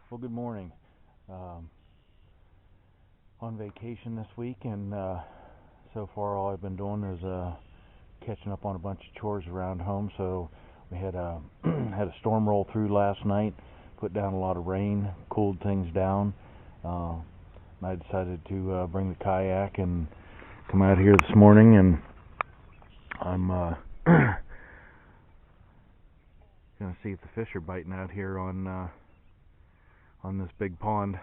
Well, good morning. On vacation this week, and so far all I've been doing is catching up on a bunch of chores around home. So we had a had a storm roll through last night, put down a lot of rain, cooled things down. And I decided to bring the kayak and come out here this morning, and I'm gonna see if the fish are biting out here on this big pond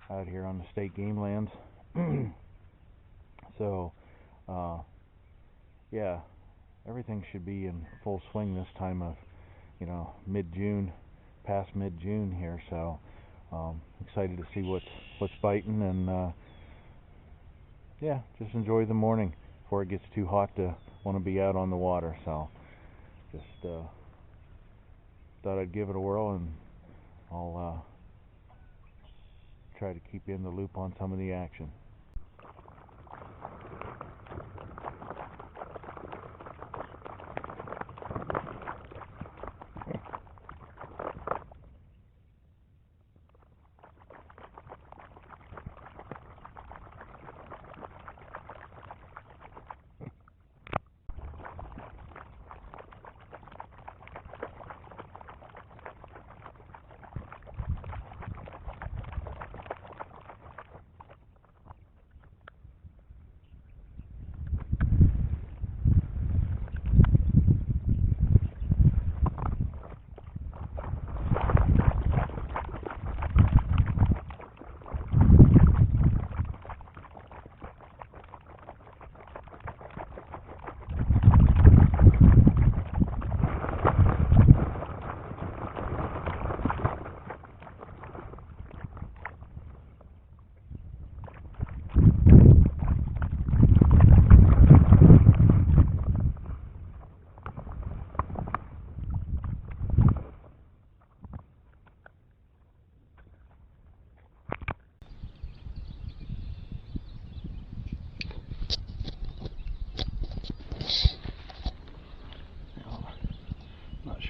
out here on the state game lands. So yeah, everything should be in full swing this time of mid-June, past mid-June here. So excited to see what's biting, and yeah, just enjoy the morning before it gets too hot to want to be out on the water. So just thought I'd give it a whirl, and I'll try to keep you in the loop on some of the action.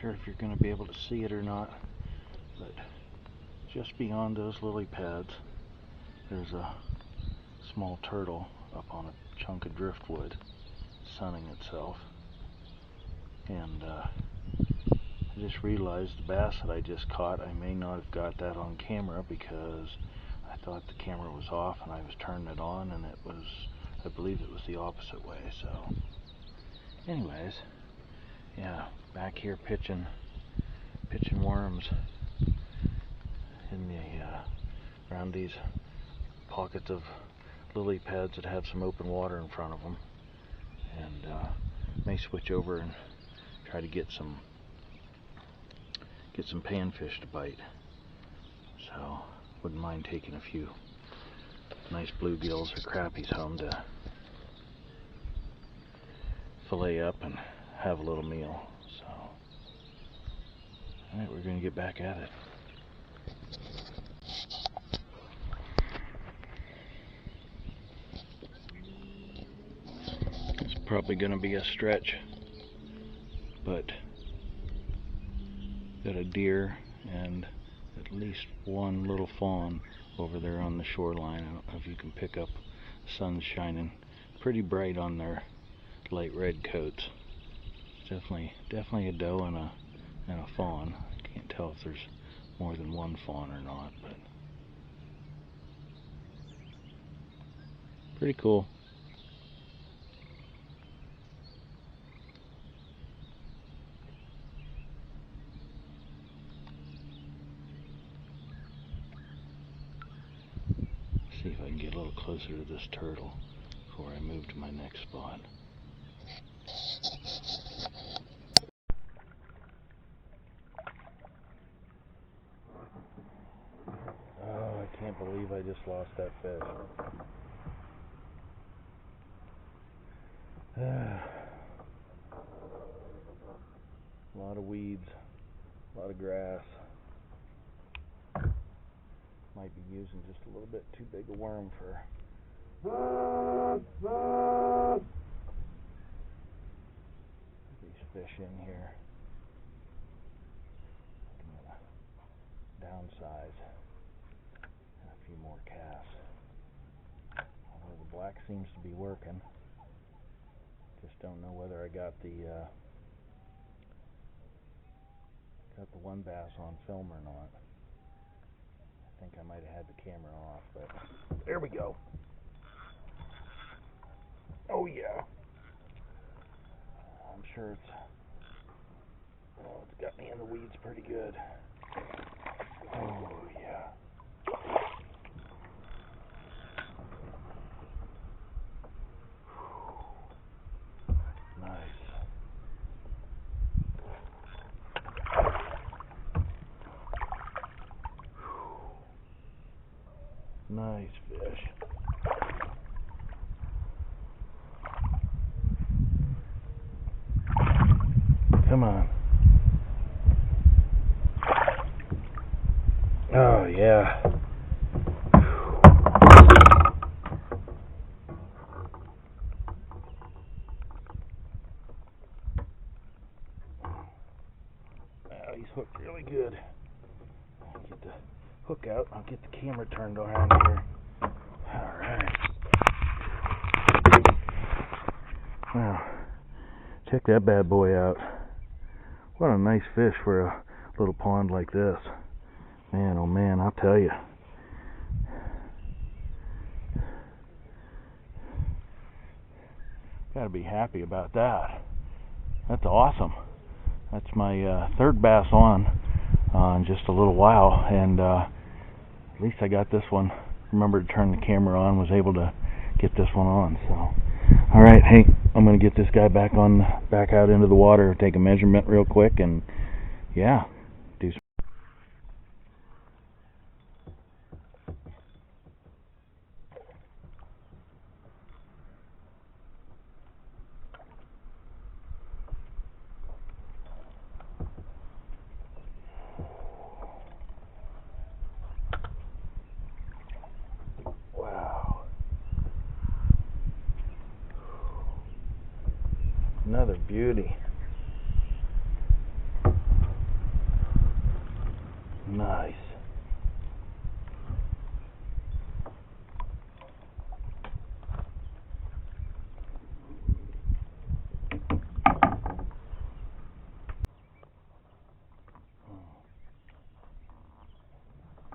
Sure if you're going to be able to see it or not, but just beyond those lily pads there's a small turtle up on a chunk of driftwood sunning itself. And I just realized the bass that I just caught, I may not have got that on camera because I thought the camera was off and I was turning it on, and it was, I believe it was the opposite way. So anyways, yeah, back here pitching worms in the around these pockets of lily pads that have some open water in front of them, and may switch over and try to get some panfish to bite. So wouldn't mind taking a few nice bluegills or crappies home to fillet up and have a little meal. So alright, we're going to get back at it. It's probably going to be a stretch, but got a deer and at least one little fawn over there on the shoreline. I don't know if you can pick up, the sun's shining pretty bright on their light red coats. Definitely a doe and a fawn. I can't tell if there's more than one fawn or not, but pretty cool. See if I can get a little closer to this turtle before I move to my next spot. Oh, I can't believe I just lost that fish. A lot of weeds, a lot of grass. Might be using just a little bit too big a worm for these fish in here. I can downsize and a few more casts. Although the black seems to be working. Just don't know whether I got the one bass on film or not. I think I might have had the camera off, but there we go. Oh yeah. I'm sure it's got me in the weeds pretty good. Oh yeah. Nice. Nice fish. Come on. Oh yeah. Oh, he's hooked really good. I'll get the hook out. I'll get the camera turned around here. Alright. Wow. Check that bad boy out. What a nice fish for a little pond like this. Man, oh man, I'll tell you. Gotta be happy about that. That's awesome. That's my third bass on in just a little while, and at least I got this one. Remember to turn the camera on, was able to get this one on. So, all right, hey, I'm gonna get this guy back out into the water, take a measurement real quick, and yeah, do some. Wow. Another beauty. Nice.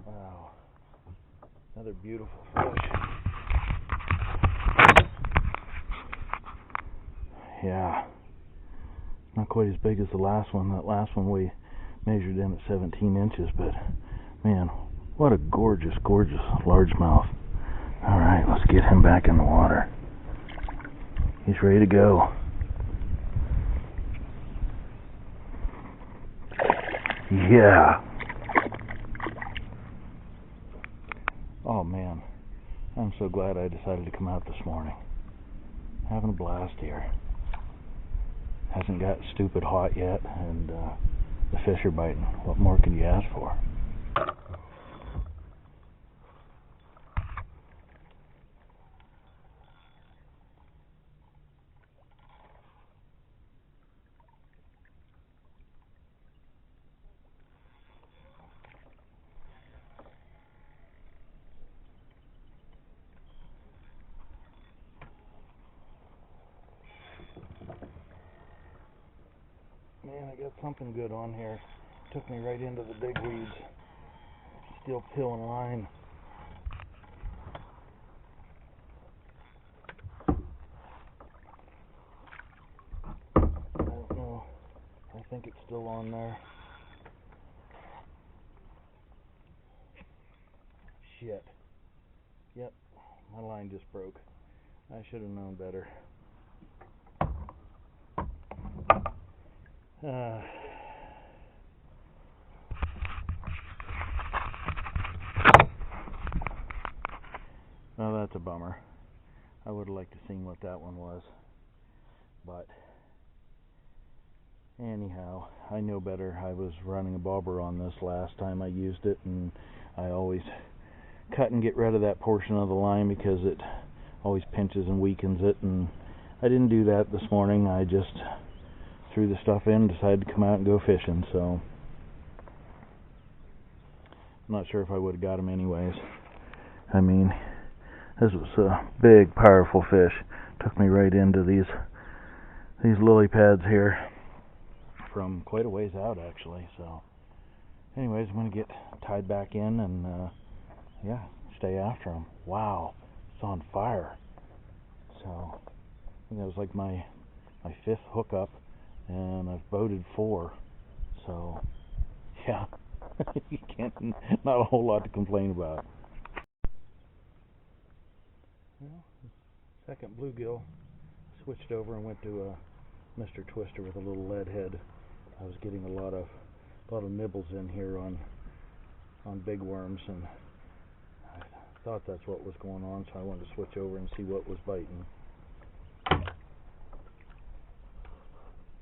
Wow. Another beautiful fish. Yeah. Not quite as big as the last one. That last one we measured in at 17 inches, but man, what a gorgeous, gorgeous largemouth. Alright, let's get him back in the water. He's ready to go. Yeah. Oh man, I'm so glad I decided to come out this morning. Having a blast here. Hasn't got stupid hot yet, and the fish are biting. What more can you ask for? Man, I got something good on here. Took me right into the big weeds. Still peeling line. I don't know. I think it's still on there. Shit. Yep, my line just broke. I should have known better. Well, that's a bummer. I would have liked to seen what that one was. But anyhow, I know better. I was running a bobber on this last time I used it, and I always cut and get rid of that portion of the line because it always pinches and weakens it, and I didn't do that this morning. I just threw the stuff in and decided to come out and go fishing. So I'm not sure if I would have got him anyways. I mean, this was a big, powerful fish. Took me right into these lily pads here from quite a ways out, actually. So, anyways, I'm gonna get tied back in and yeah, stay after him. Wow, it's on fire. So, I think that was like my 5th hookup, and I've boated 4. So, yeah, you can't, not a whole lot to complain about. Well, second bluegill, switched over and went to a Mr. Twister with a little lead head. I was getting a lot of nibbles in here on big worms, and I thought that's what was going on, so I wanted to switch over and see what was biting.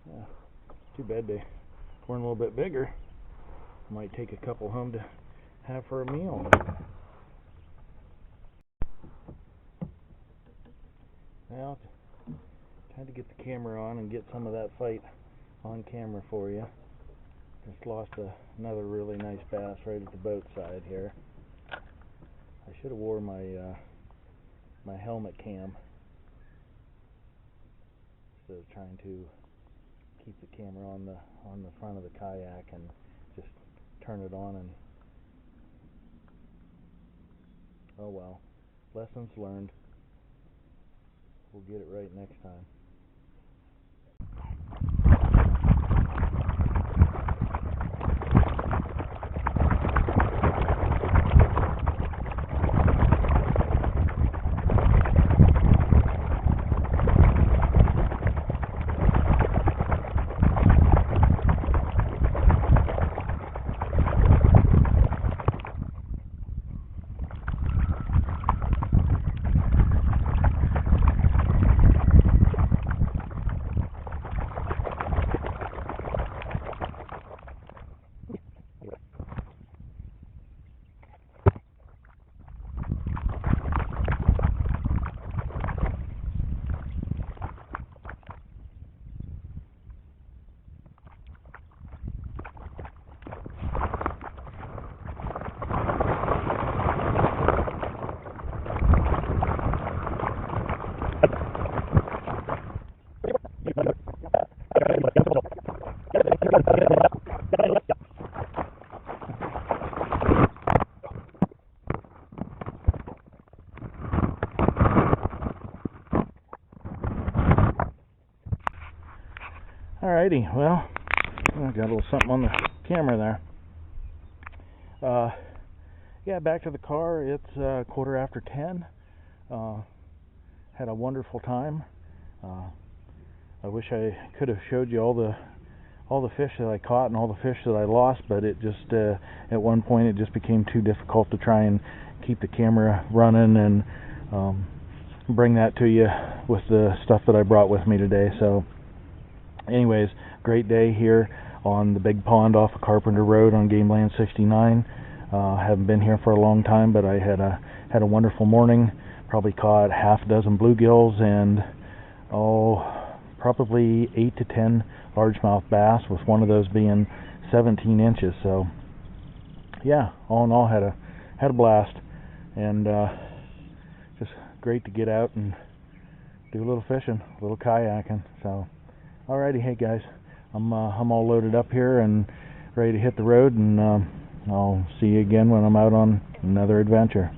Yeah, too bad they weren't a little bit bigger. Might take a couple home to have for a meal. Well, time to get the camera on and get some of that fight on camera for you. Just lost another really nice bass right at the boat side here. I should have wore my my helmet cam instead of trying to keep the camera on the front of the kayak and just turn it on, and oh well, lessons learned. We'll get it right next time. Alrighty, well, I got a little something on the camera there. Yeah, back to the car. It's 10:15. Had a wonderful time. I wish I could have showed you all the fish that I caught and all the fish that I lost, but it just at one point it just became too difficult to try and keep the camera running and bring that to you with the stuff that I brought with me today. So anyways, great day here on the big pond off of Carpenter Road on Game Land 69. Haven't been here for a long time, but I had a wonderful morning. Probably caught half a dozen bluegills and probably 8 to 10 largemouth bass, with one of those being 17 inches. So yeah, all in all, had a blast, and just great to get out and do a little fishing, a little kayaking. So alrighty, hey guys, I'm all loaded up here and ready to hit the road, and I'll see you again when I'm out on another adventure.